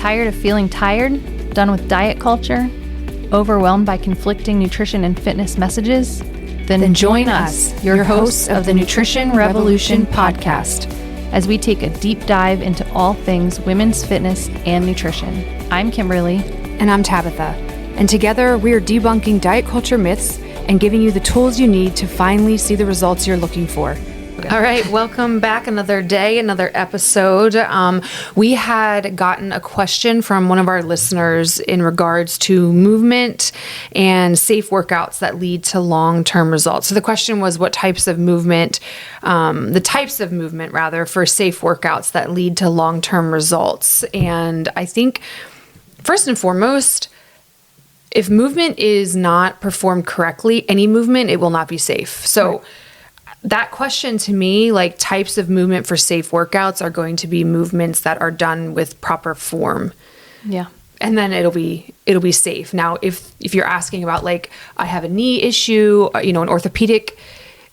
Tired of feeling tired? Done with diet culture? Overwhelmed by conflicting nutrition and fitness messages? Then join us, your hosts of the Nutrition Revolution podcast, as we take a deep dive into all things women's fitness and nutrition. I'm Kimberly. And I'm Tabitha. And together we are debunking diet culture myths and giving you the tools you need to finally see the results you're looking for. All right, welcome back. Another day, another episode. We had gotten a question from one of our listeners in regards to movement and safe workouts that lead to long-term results. So the question was the types of movement rather, for safe workouts that lead to long-term results. And I think first and foremost, if movement is not performed correctly, any movement, it will not be safe. So right. That question to me, like types of movement for safe workouts are going to be movements that are done with proper form. Yeah. And then it'll be safe. Now, if you're asking about like, I have a knee issue, an orthopedic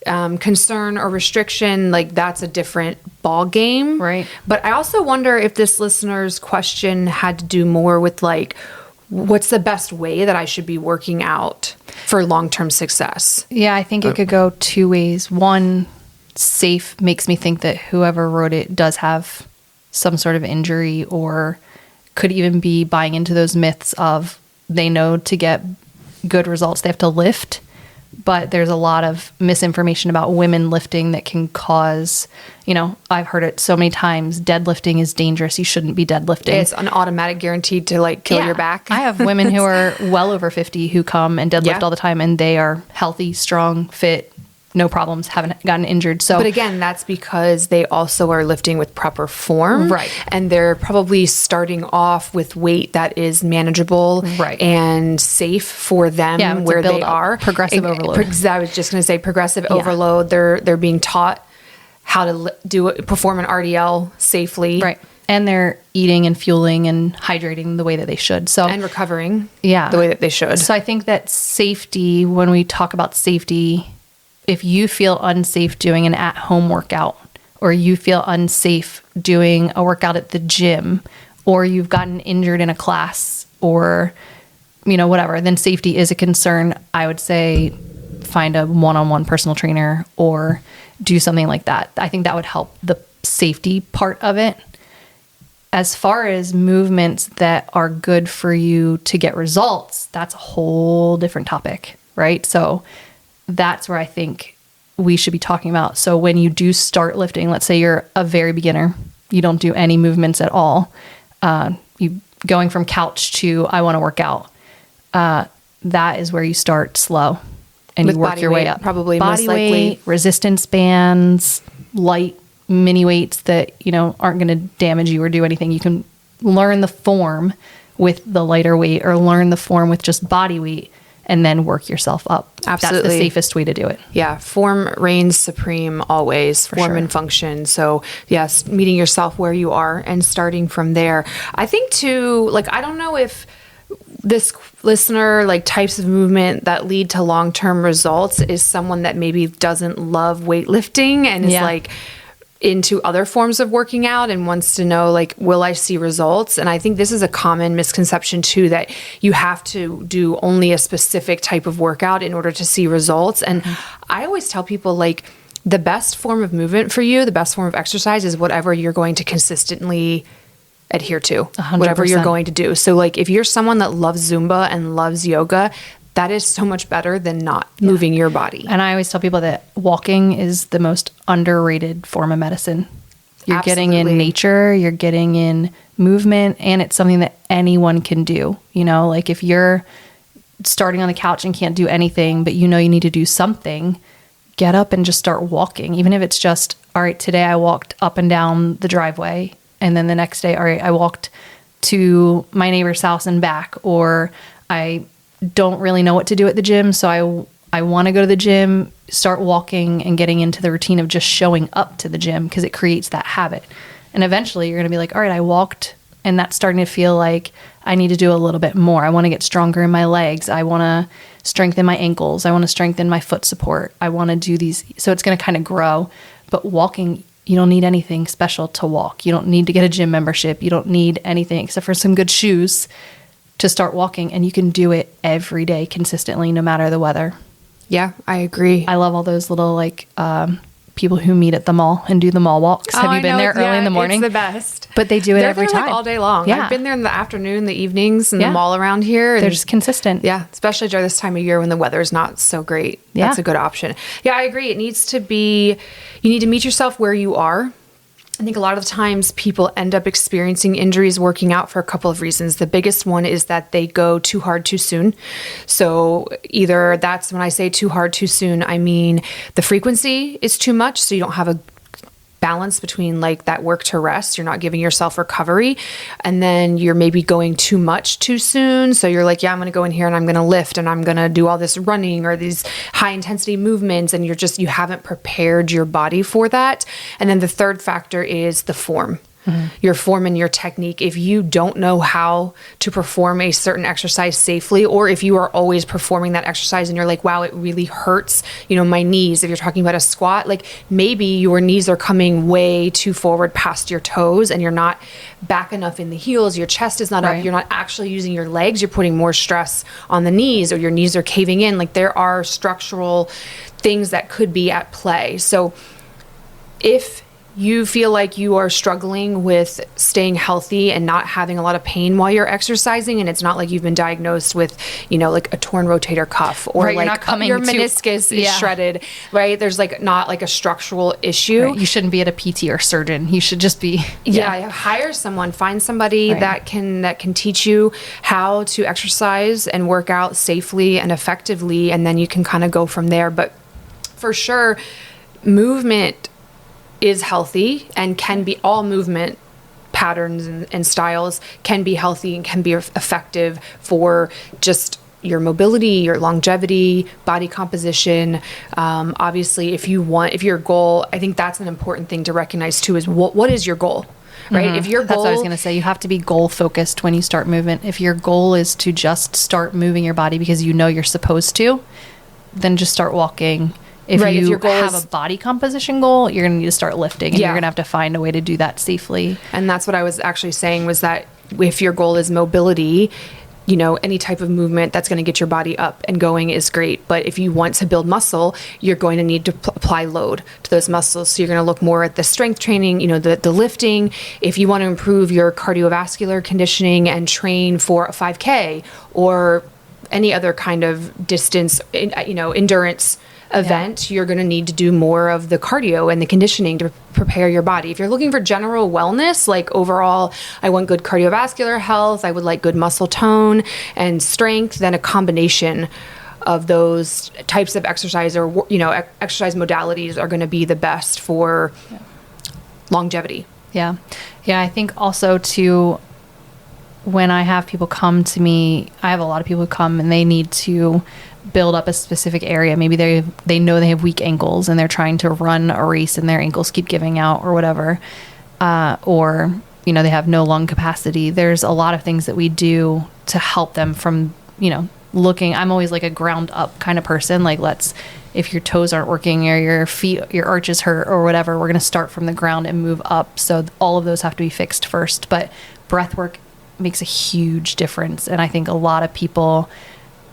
concern or restriction, like that's a different ball game. Right. But I also wonder if this listener's question had to do more with like, what's the best way that I should be working out for long-term success? Yeah, I think it could go two ways. One, safe makes me think that whoever wrote it does have some sort of injury or could even be buying into those myths of they know to get good results, they have to lift. But there's a lot of misinformation about women lifting that can cause, I've heard it so many times, deadlifting is dangerous. You shouldn't be deadlifting. It's an automatic guaranteed to like kill your back. I have women who are well over 50 who come and deadlift all the time, and they are healthy, strong, fit, no problems, haven't gotten injured. So, but again, that's because they also are lifting with proper form. Right. And they're probably starting off with weight that is manageable and safe for them where they are. Progressive overload. I was just going to say progressive overload. They're being taught how to perform an RDL safely. Right. And they're eating and fueling and hydrating the way that they should. And recovering the way that they should. So I think that safety, when we talk about safety, if you feel unsafe doing an at-home workout, or you feel unsafe doing a workout at the gym, or you've gotten injured in a class, or, whatever, then safety is a concern. I would say find a one-on-one personal trainer or do something like that. I think that would help the safety part of it. As far as movements that are good for you to get results, that's a whole different topic, right? So that's where I think we should be talking about. So when you do start lifting, let's say you're a very beginner, you don't do any movements at all, you going from couch to I want to work out, that is where you start slow and you work your way up. Probably body most likely. weight, resistance bands, light mini weights that aren't going to damage you or do anything. You can learn the form with the lighter weight or learn the form with just body weight, and then work yourself up. Absolutely. That's the safest way to do it. Yeah. Form reigns supreme always. Form and function. So yes, meeting yourself where you are and starting from there. I think too, I don't know if this listener, types of movement that lead to long-term results is someone that maybe doesn't love weightlifting and is into other forms of working out and wants to know, will I see results? And I think this is a common misconception too, that you have to do only a specific type of workout in order to see results. And I always tell people, the best form of movement for you, the best form of exercise is whatever you're going to consistently adhere to, 100%. Whatever you're going to do. So if you're someone that loves Zumba and loves yoga, that is so much better than not moving your body. And I always tell people that walking is the most underrated form of medicine. You're getting in nature, you're getting in movement, and it's something that anyone can do. If you're starting on the couch and can't do anything, but you need to do something, get up and just start walking. Even if it's just, all right, today I walked up and down the driveway, and then the next day, all right, I walked to my neighbor's house and back, or I don't really know what to do at the gym, so I want to go to the gym, start walking and getting into the routine of just showing up to the gym, because it creates that habit. And eventually you're going to be like, all right, I walked, and that's starting to feel like I need to do a little bit more. I want to get stronger in my legs. I want to strengthen my ankles. I want to strengthen my foot support. I want to do these. So it's going to kind of grow. But walking, You don't need anything special to walk. You don't need to get a gym membership. You don't need anything except for some good shoes to start walking. And you can do it every day consistently, no matter the weather. Yeah, I agree. I love all those little people who meet at the mall and do the mall walks. Have you been there early in the morning? It's the best. But they do it every time. Like all day long. Yeah. I've been there in the afternoon, the evenings, in the mall around here. And they're just consistent. Yeah, especially during this time of year when the weather's not so great. Yeah. That's a good option. Yeah, I agree. You need to meet yourself where you are. I think a lot of the times people end up experiencing injuries working out for a couple of reasons. The biggest one is that they go too hard too soon. So either that's, when I say too hard too soon, I mean the frequency is too much, so you don't have a balance between like that work to rest. You're not giving yourself recovery. And then you're maybe going too much too soon. So you're like, yeah, I'm going to go in here and I'm going to lift and I'm going to do all this running or these high intensity movements. And you haven't prepared your body for that. And then the third factor is the form. Your form and your technique. If you don't know how to perform a certain exercise safely, or if you are always performing that exercise and you're like, wow, it really hurts, my knees, if you're talking about a squat, like maybe your knees are coming way too forward past your toes and you're not back enough in the heels, your chest is not up, you're not actually using your legs, you're putting more stress on the knees, or your knees are caving in. Like there are structural things that could be at play. So if you feel like you are struggling with staying healthy and not having a lot of pain while you're exercising, and it's not like you've been diagnosed with, like a torn rotator cuff or like your meniscus is shredded, right? There's like not like a structural issue. Right. You shouldn't be at a PT or surgeon. You should just be hire someone, find somebody that can teach you how to exercise and work out safely and effectively, and then you can kind of go from there. But for sure, movement is healthy and can be, all movement patterns and styles can be healthy and can be effective for just your mobility, your longevity, body composition. Obviously, if your goal, I think that's an important thing to recognize too, is what is your goal? Right? Mm-hmm. If your goal, that's what I was going to say. You have to be goal focused when you start movement. If your goal is to just start moving your body because you're supposed to, then just start walking. If your goal have a body composition goal, you're going to need to start lifting, and you're going to have to find a way to do that safely. And that's what I was actually saying, was that if your goal is mobility, any type of movement that's going to get your body up and going is great. But if you want to build muscle, you're going to need to apply load to those muscles. So you're going to look more at the strength training, the lifting. If you want to improve your cardiovascular conditioning and train for a 5K or any other kind of distance, endurance event, you're going to need to do more of the cardio and the conditioning to prepare your body. If you're looking for general wellness, like overall, I want good cardiovascular health, I would like good muscle tone and strength, then a combination of those types of exercise or, exercise modalities are going to be the best for longevity. Yeah. Yeah. I think also too, when I have people come to me, I have a lot of people who come and they need to build up a specific area. Maybe they know they have weak ankles and they're trying to run a race and their ankles keep giving out or whatever. Or, they have no lung capacity. There's a lot of things that we do to help them from, looking. I'm always like a ground up kind of person. Like, if your toes aren't working or your feet, your arches hurt or whatever, we're going to start from the ground and move up. So all of those have to be fixed first. But breath work makes a huge difference. And I think a lot of people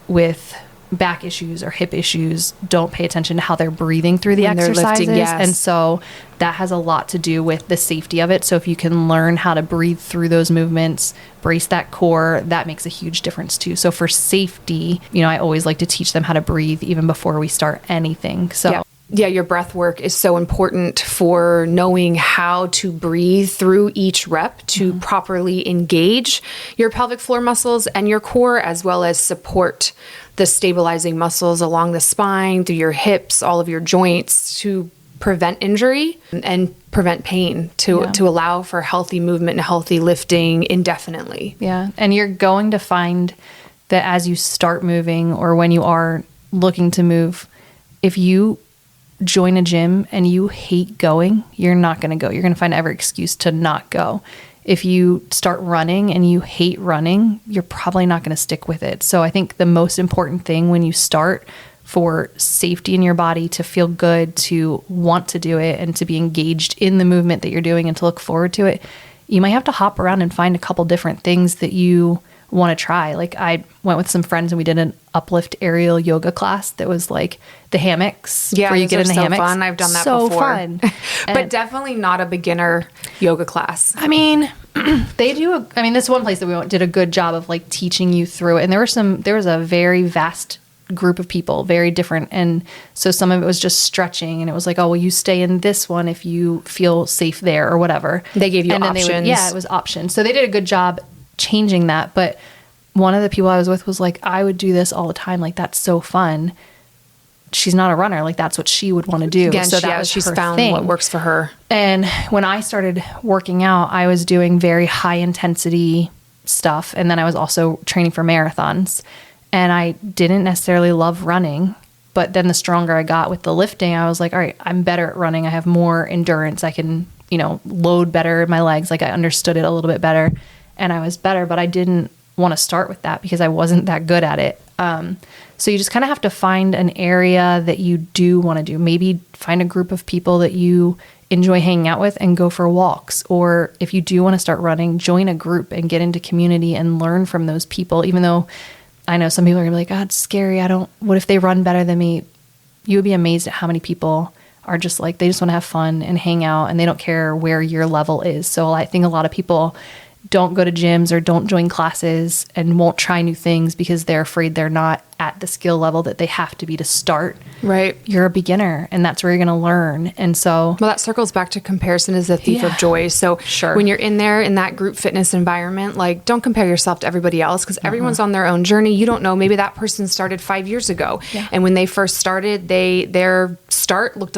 with back issues or hip issues don't pay attention to how they're breathing through the when exercises. Lifting, yes. And so that has a lot to do with the safety of it. So if you can learn how to breathe through those movements, brace that core, that makes a huge difference too. So for safety, I always like to teach them how to breathe even before we start anything. So yeah, your breath work is so important for knowing how to breathe through each rep to properly engage your pelvic floor muscles and your core, as well as support the stabilizing muscles along the spine, through your hips, all of your joints, to prevent injury and prevent pain, to allow for healthy movement and healthy lifting indefinitely. Yeah. And you're going to find that as you start moving or when you are looking to move, if you join a gym and you hate going, you're not going to go. You're going to find every excuse to not go. If you start running and you hate running, you're probably not going to stick with it. So I think the most important thing when you start for safety in your body, to feel good, to want to do it, and to be engaged in the movement that you're doing and to look forward to it, you might have to hop around and find a couple different things that you want to try. Like I went with some friends and we did an uplift aerial yoga class that was like the hammocks. Yeah, where you get in the so hammocks. Fun. I've done that so before. Fun. But definitely not a beginner yoga class. I mean, they do. This one place that we went did a good job of like teaching you through it. And there was a very vast group of people, very different. And so some of it was just stretching, and it was like, oh, well, you stay in this one if you feel safe there or whatever. They gave you options. It was options. So they did a good job changing that. But one of the people I was with was like, I would do this all the time. Like, that's so fun. She's not a runner. Like, that's what she would want to do. Again, so that was she's her found thing. what works for her. And when I started working out, I was doing very high intensity stuff. And then I was also training for marathons. And I didn't necessarily love running. But then the stronger I got with the lifting, I was like, all right, I'm better at running. I have more endurance. I can, load better in my legs. Like, I understood it a little bit better. And I was better, but I didn't want to start with that because I wasn't that good at it. So you just kind of have to find an area that you do want to do. Maybe find a group of people that you enjoy hanging out with and go for walks. Or if you do want to start running, join a group and get into community and learn from those people. Even though I know some people are gonna be like, oh, it's scary. What if they run better than me? You would be amazed at how many people are just like, they just want to have fun and hang out and they don't care where your level is. So I think a lot of people don't go to gyms or don't join classes and won't try new things because they're afraid they're not at the skill level that they have to be to start. Right. You're a beginner and that's where you're going to learn. And so, well, that circles back to comparison is the thief of joy. So when you're in there in that group fitness environment, like, don't compare yourself to everybody else because everyone's on their own journey. You don't know, maybe that person started 5 years ago. Yeah. And when they first started, their start looked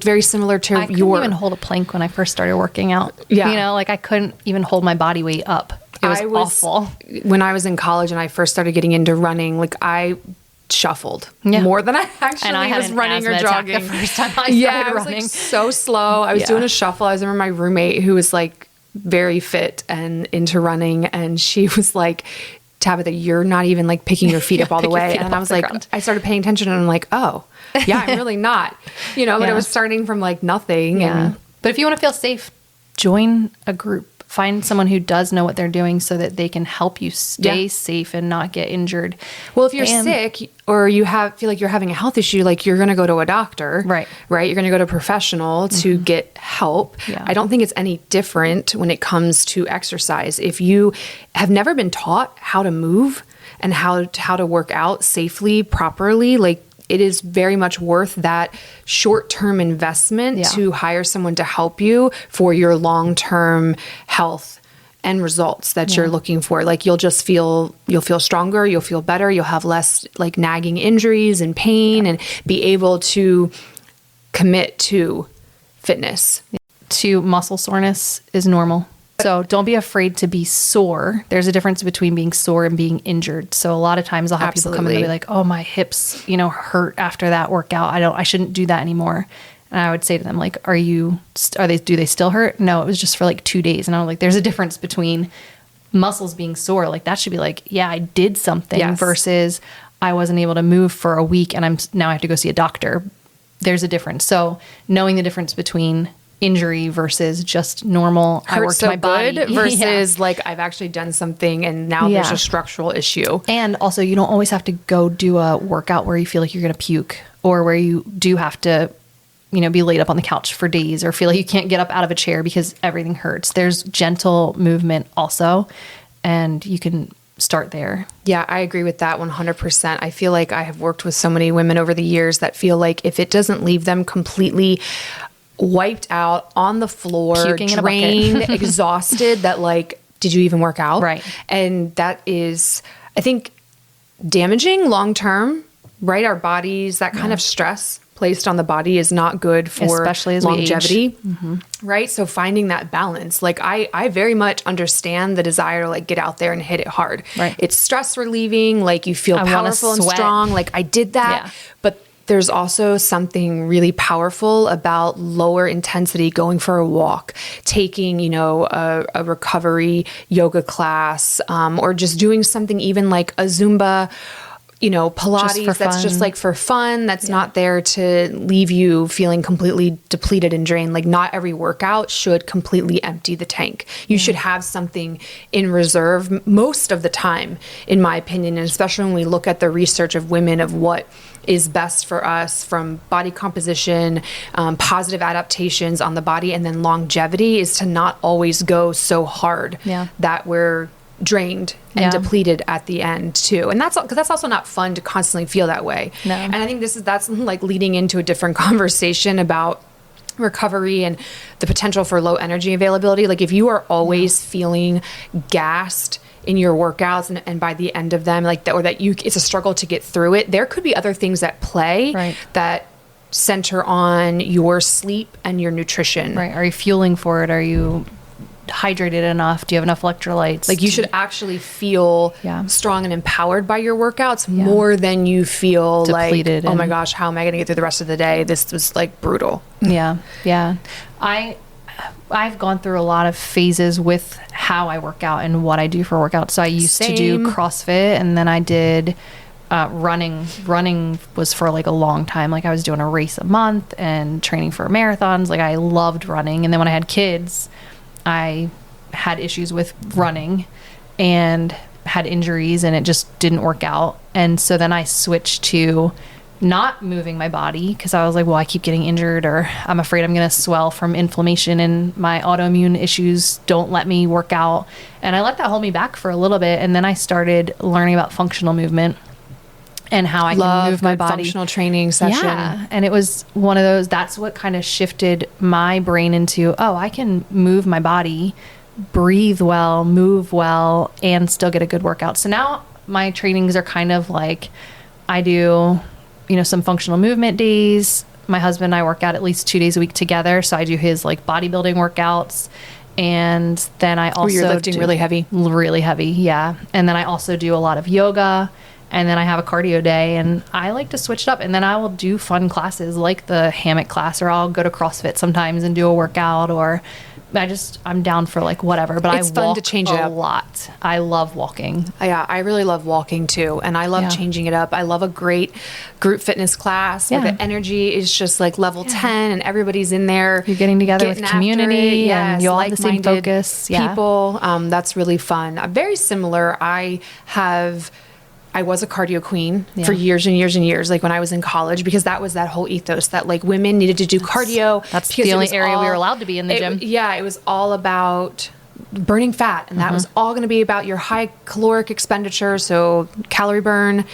very similar to I couldn't even hold a plank when I first started working out. Yeah. Like I couldn't even hold my body weight up. It was awful. When I was in college and I first started getting into running, like I shuffled more than I actually was running or jogging. The first time I started running. I was like so slow. I was doing a shuffle. I remember my roommate who was like very fit and into running, and she was like, Tabitha, you're not even like picking your feet up all the way. And I was like, I started paying attention and I'm like, oh, yeah, I'm really not, but it was starting from like nothing. Yeah. But if you want to feel safe, join a group. Find someone who does know what they're doing so that they can help you stay safe and not get injured. Well, if you're sick or you feel like you're having a health issue, like you're going to go to a doctor, right? You're going to go to a professional to get help. Yeah. I don't think it's any different when it comes to exercise. If you have never been taught how to move and how to work out safely, properly, like, it is very much worth that short-term investment to hire someone to help you for your long-term health and results that you're looking for. Like you'll feel stronger, you'll feel better, you'll have less like nagging injuries and pain and be able to commit to fitness. To muscle soreness is normal. So don't be afraid to be sore. There's a difference between being sore and being injured. So a lot of times I'll have people come in and be like, oh, my hips, hurt after that workout. I shouldn't do that anymore. And I would say to them, like, do they still hurt? No, it was just for like 2 days. And I'm like, there's a difference between muscles being sore. Like that should be like, yeah, I did something versus I wasn't able to move for a week and now I have to go see a doctor. There's a difference. So knowing the difference between injury versus just normal I worked my body versus like I've actually done something and now there's a structural issue. And also you don't always have to go do a workout where you feel like you're going to puke or where you do have to be laid up on the couch for days or feel like you can't get up out of a chair because everything hurts. There's gentle movement also and you can start there. Yeah, I agree with that 100%. I feel like I have worked with so many women over the years that feel like if it doesn't leave them completely wiped out on the floor, puking drained, exhausted, that like, did you even work out? Right. And that is, I think, damaging long-term, right? Our bodies, that kind of stress placed on the body is not good for especially as longevity, we age. Mm-hmm. Right? So finding that balance, like I very much understand the desire to like get out there and hit it hard. Right. It's stress relieving, like you feel powerful and strong. Like I did that, but there's also something really powerful about lower intensity, going for a walk, taking, a recovery yoga class, or just doing something even like a Zumba, Pilates that's just like for fun. That's not there to leave you feeling completely depleted and drained. Like not every workout should completely empty the tank. You should have something in reserve most of the time, in my opinion. And especially when we look at the research of women of what is best for us from body composition, positive adaptations on the body, and then longevity is to not always go so hard that we're drained and depleted at the end too. And that's because that's also not fun to constantly feel that way. No. And I think that's like leading into a different conversation about recovery and the potential for low energy availability. Like if you are always feeling gassed in your workouts and by the end of them, like that, or that it's a struggle to get through it, there could be other things at play that center on your sleep and your nutrition. Right. Are you fueling for it? Are you hydrated enough? Do you have enough electrolytes? Like you should actually feel strong and empowered by your workouts more than you feel depleted, like, oh my gosh, how am I going to get through the rest of the day? This was like brutal. Yeah. Yeah. I've gone through a lot of phases with how I work out and what I do for workouts. So I used to do CrossFit, and then I did running. Running was for like a long time. Like I was doing a race a month and training for marathons. Like I loved running. And then when I had kids, I had issues with running and had injuries, and it just didn't work out. And so then I switched to not moving my body because I was like, well, I keep getting injured, or I'm afraid I'm going to swell from inflammation, and my autoimmune issues don't let me work out. And I let that hold me back for a little bit. And then I started learning about functional movement and how I can move my body. Functional training session. Yeah. And it was one of those, that's what kind of shifted my brain into, oh, I can move my body, breathe well, move well, and still get a good workout. So now my trainings are kind of like, I do, some functional movement days. My husband and I work out at least 2 days a week together. So I do his like bodybuilding workouts. And then I also you're lifting really heavy. Really heavy. Yeah. And then I also do a lot of yoga. And then I have a cardio day, and I like to switch it up. And then I will do fun classes like the hammock class, or I'll go to CrossFit sometimes and do a workout, or I'm down for like whatever. But it's fun to change it up a lot. I love walking. Yeah, I really love walking too. And I love changing it up. I love a great group fitness class where the energy is just like level 10 and everybody's in there. You're getting together with community and you all have the same focus. People. That's really fun. Very similar. I was a cardio queen for years and years and years, like when I was in college, because that was that whole ethos that like women needed to do cardio. That's the only area we were allowed to be in the gym. Yeah, it was all about burning fat, and that was all going to be about your high caloric expenditure, so calorie burn,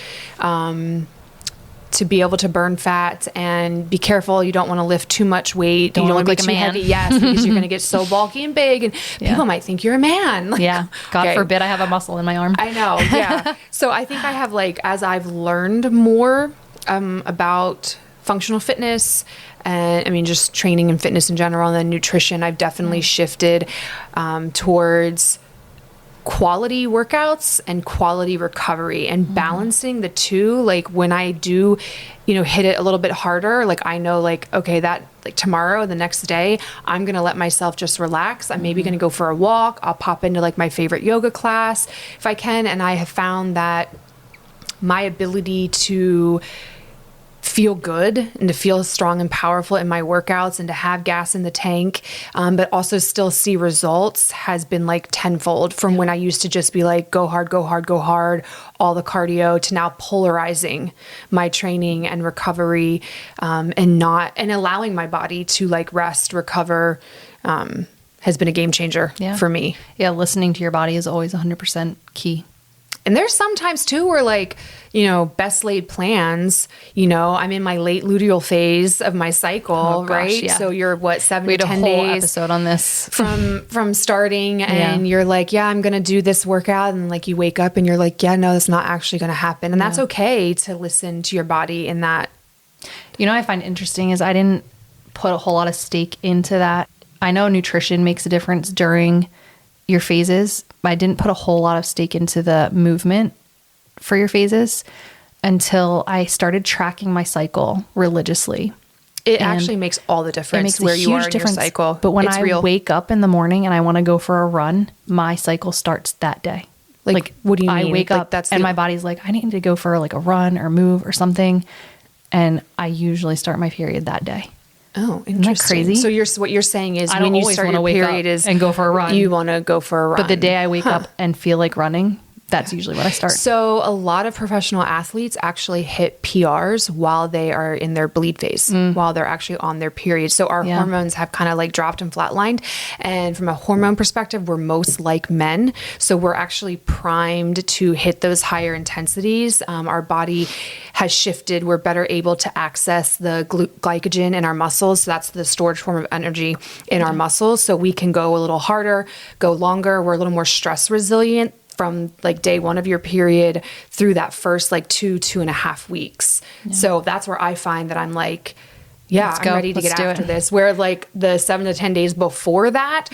to be able to burn fat, and be careful. You don't want to lift too much weight. You don't want to be like too heavy. Yes, because you're going to get so bulky and big, and people might think you're a man. Like, God forbid I have a muscle in my arm. I know. Yeah. So I think I have as I've learned more about functional fitness, and just training and fitness in general, and then nutrition, I've definitely shifted towards quality workouts and quality recovery, and balancing the two. Like when I do, hit it a little bit harder, like I know okay, that like tomorrow, the next day, I'm going to let myself just relax. I'm maybe going to go for a walk. I'll pop into like my favorite yoga class if I can. And I have found that my ability to feel good and to feel strong and powerful in my workouts and to have gas in the tank, but also still see results, has been like tenfold from when I used to just be like, go hard, go hard, go hard, all the cardio, to now polarizing my training and recovery, and allowing my body to like rest, recover, has been a game changer for me. Yeah. Listening to your body is always 100% key. And there's sometimes too where like, best laid plans, I'm in my late luteal phase of my cycle, right? Yeah. So you're 7 to 10 days. We had a whole episode on this. From starting, and you're like, I'm going to do this workout. And like you wake up and you're like, no, that's not actually going to happen. And that's okay to listen to your body in that. I find interesting is I didn't put a whole lot of stake into that. I know nutrition makes a difference during your phases. I didn't put a whole lot of stake into the movement for your phases until I started tracking my cycle religiously. It actually makes all the difference. It makes where a you are huge in difference. your cycle. But when I wake up in the morning and I want to go for a run, my cycle starts that day. Like, what do you mean? I wake Like, up and my body's like, I need to go for like a run or move or something. And I usually start my period that day. Oh, interesting. Isn't that crazy? So what you're saying is I when don't you always start wanna your wake up period is and go for a run. You want to go for a run. But the day I wake up and feel like running, that's usually when I start. So a lot of professional athletes actually hit PRs while they are in their bleed phase, while they're actually on their period. So our hormones have kind of like dropped and flatlined. And from a hormone perspective, we're most like men. So we're actually primed to hit those higher intensities. Our body has shifted. We're better able to access the glycogen in our muscles. So that's the storage form of energy in our muscles. So we can go a little harder, go longer. We're a little more stress resilient from like day one of your period through that first like 2.5 weeks. So that's where I find that I'm like, I'm ready to get after this. Where like the 7 to 10 days before that,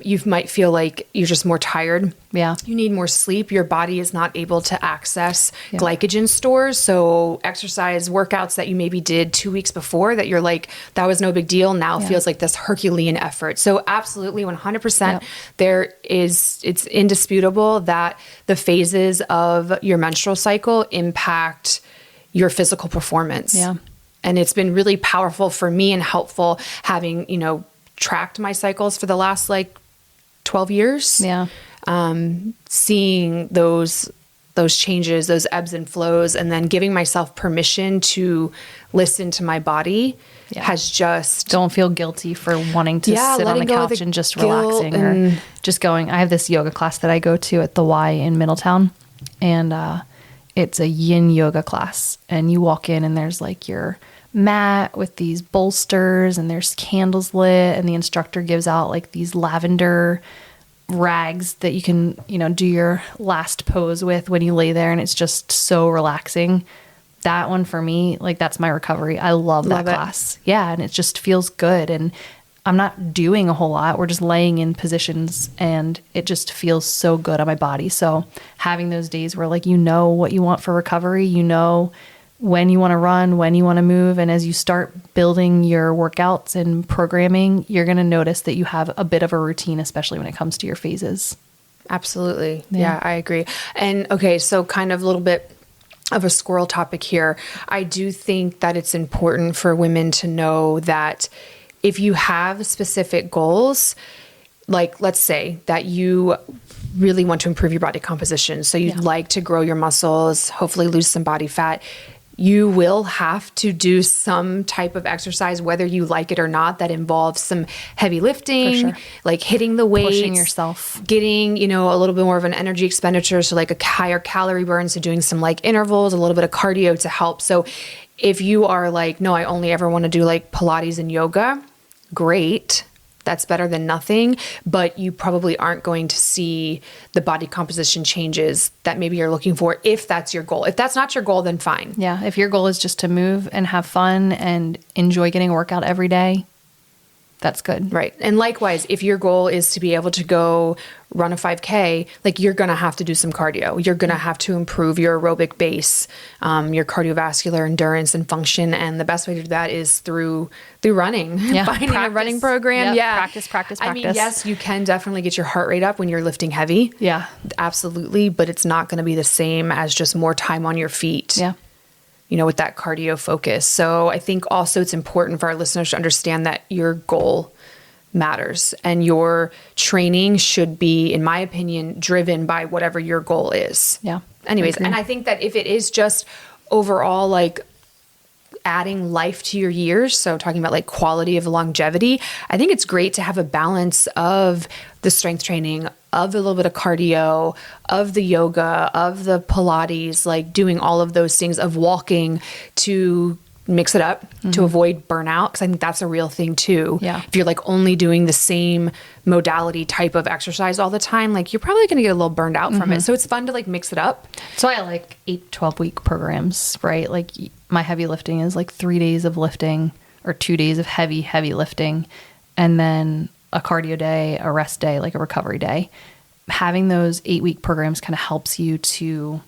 you might feel like you're just more tired. Yeah. You need more sleep. Your body is not able to access glycogen stores. So exercise workouts that you maybe did 2 weeks before that you're like, that was no big deal. Now feels like this Herculean effort. So absolutely 100% it's indisputable that the phases of your menstrual cycle impact your physical performance. Yeah. And it's been really powerful for me and helpful having, tracked my cycles for the last like 12 years. Yeah. Seeing those changes, those ebbs and flows, and then giving myself permission to listen to my body has just... Don't feel guilty for wanting to sit on the couch and just relaxing or just going. I have this yoga class that I go to at the Y in Middletown, and it's a yin yoga class. And you walk in and there's like your mat with these bolsters and there's candles lit, and the instructor gives out like these lavender rags that you can, do your last pose with when you lay there, and it's just so relaxing. That one for me, like that's my recovery. I love that class. Yeah, and it just feels good, and I'm not doing a whole lot. We're just laying in positions, and it just feels so good on my body. So having those days where like what you want for recovery, when you want to run, when you want to move. And as you start building your workouts and programming, you're going to notice that you have a bit of a routine, especially when it comes to your phases. Absolutely. Yeah, I agree. And okay, so kind of a little bit of a squirrel topic here. I do think that it's important for women to know that if you have specific goals, like let's say that you really want to improve your body composition, so you'd like to grow your muscles, hopefully lose some body fat, you will have to do some type of exercise, whether you like it or not, that involves some heavy lifting, like hitting the weights, pushing yourself, getting, a little bit more of an energy expenditure. So like a higher calorie burn. So doing some like intervals, a little bit of cardio to help. So if you are like, no, I only ever want to do like Pilates and yoga, great. That's better than nothing, but you probably aren't going to see the body composition changes that maybe you're looking for if that's your goal. If that's not your goal, then fine. Yeah. If your goal is just to move and have fun and enjoy getting a workout every day, that's good. Right. And likewise, if your goal is to be able to go run a 5K, like you're going to have to do some cardio. You're going to have to improve your aerobic base, your cardiovascular endurance and function. And the best way to do that is through running, finding a running program. Practice. I mean, yes, you can definitely get your heart rate up when you're lifting heavy. Yeah, absolutely. But it's not going to be the same as just more time on your feet. Yeah. With that cardio focus. So I think also it's important for our listeners to understand that your goal matters and your training should be, in my opinion, driven by whatever your goal is. Yeah. Anyways, and I think that if it is just overall like adding life to your years, so talking about like quality of longevity, I think it's great to have a balance of the strength training, of a little bit of cardio, of the yoga, of the Pilates, like doing all of those things, of walking, to mix it up, to avoid burnout. Because I think that's a real thing too. Yeah. If you're like only doing the same modality type of exercise all the time, like you're probably going to get a little burned out from it. So it's fun to like mix it up. So I like 8-12 week programs, right? Like my heavy lifting is like 3 days of lifting or 2 days of heavy lifting. And then a cardio day, a rest day, like a recovery day. Having those 8-week programs kind of helps you to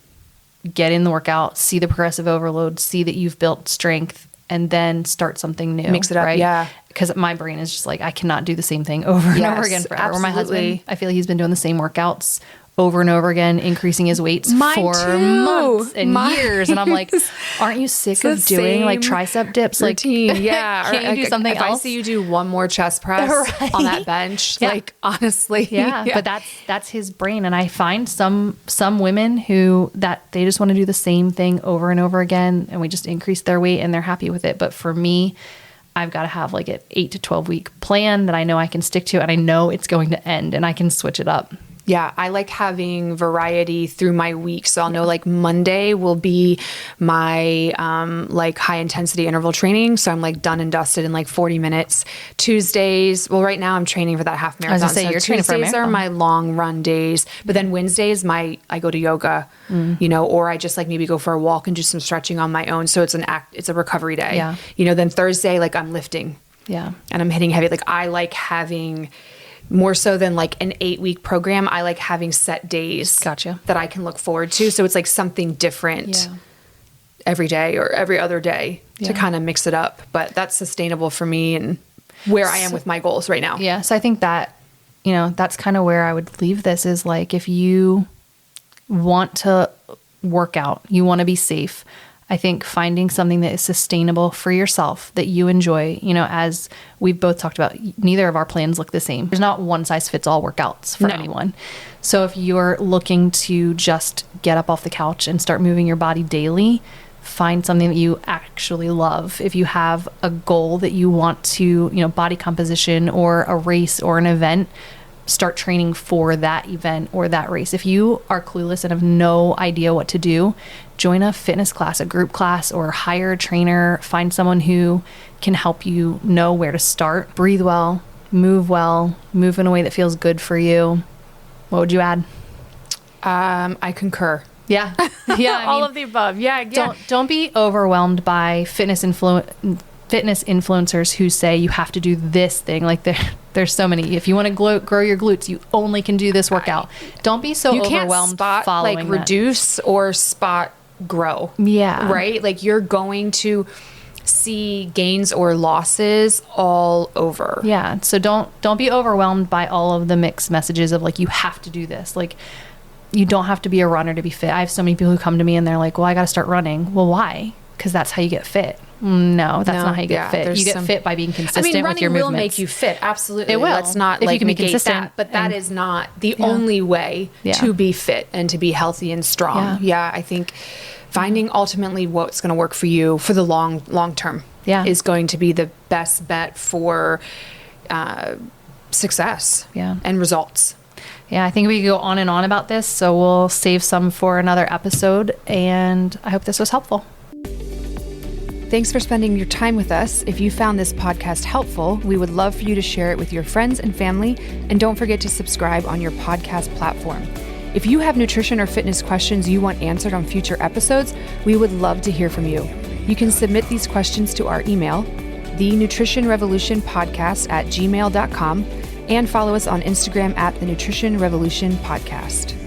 get in the workout, see the progressive overload, see that you've built strength, and then start something new. Mix it up, right? yeah. Because my brain is just like, I cannot do the same thing over and over again forever. Or my husband, I feel like he's been doing the same workouts over and over again, increasing his weights for months and years. And I'm like, aren't you sick of doing like tricep dips? Routine. Like, yeah. can't you do something if else? I see you do one more chest press on that bench, like honestly. Yeah. But that's his brain. And I find some women who that they just want to do the same thing over and over again. And we just increase their weight and they're happy with it. But for me, I've got to have like an 8 to 12 week plan that I know I can stick to and I know it's going to end and I can switch it up. Yeah, I like having variety through my week. So I'll know like Monday will be my like high intensity interval training. So I'm like done and dusted in like 40 minutes. Tuesdays, well, right now I'm training for that half marathon. I was gonna say, so you're training for a Tuesdays marathon. are my long run days. But then Wednesdays, I go to yoga, you know, or I just like maybe go for a walk and do some stretching on my own. So it's it's a recovery day. Yeah. You know, then Thursday, like I'm lifting. Yeah. And I'm hitting heavy. Like I like having more so than like an 8-week program. I like having set days Gotcha. that I can look forward to. So it's like something different every day or every other day to kind of mix it up. But that's sustainable for me and where I am with my goals right now. Yeah. So I think that, you know, that's kind of where I would leave this is like, if you want to work out, you want to be safe, I think finding something that is sustainable for yourself that you enjoy, you know, as we've both talked about, neither of our plans look the same. There's not one size fits all workouts for anyone. So if you're looking to just get up off the couch and start moving your body daily, find something that you actually love. If you have a goal that you want to, you know, body composition or a race or an event, start training for that event or that race. If you are clueless and have no idea what to do, join a fitness class, a group class, or hire a trainer. Find someone who can help you know where to start. Breathe well, move in a way that feels good for you. What would you add? I concur. Yeah. Yeah. All of the above. Yeah. Don't be overwhelmed by fitness influencers who say you have to do this thing. Like there's so many. If you want to grow your glutes, you only can do this workout. Don't be so overwhelmed following like reduce or spot grow. Yeah. Right? Like you're going to see gains or losses all over. Yeah. So don't be overwhelmed by all of the mixed messages of like, you have to do this. Like, you don't have to be a runner to be fit. I have so many people who come to me and they're like, well, I got to start running. Well, why? Because that's how you get fit. No, that's not how you get fit. You get fit by being consistent with your movements. Running will make you fit. Absolutely. It will. Let's not if like you can be negate consistent, that. But that is not the only way to be fit and to be healthy and strong. Yeah. I think finding ultimately what's going to work for you for the long term is going to be the best bet for success and results. Yeah, I think we could go on and on about this, so we'll save some for another episode, and I hope this was helpful. Thanks for spending your time with us. If you found this podcast helpful, we would love for you to share it with your friends and family, and don't forget to subscribe on your podcast platform. If you have nutrition or fitness questions you want answered on future episodes, we would love to hear from you. You can submit these questions to our email, thenutritionrevolutionpodcast@gmail.com, and follow us on Instagram @thenutritionrevolutionpodcast.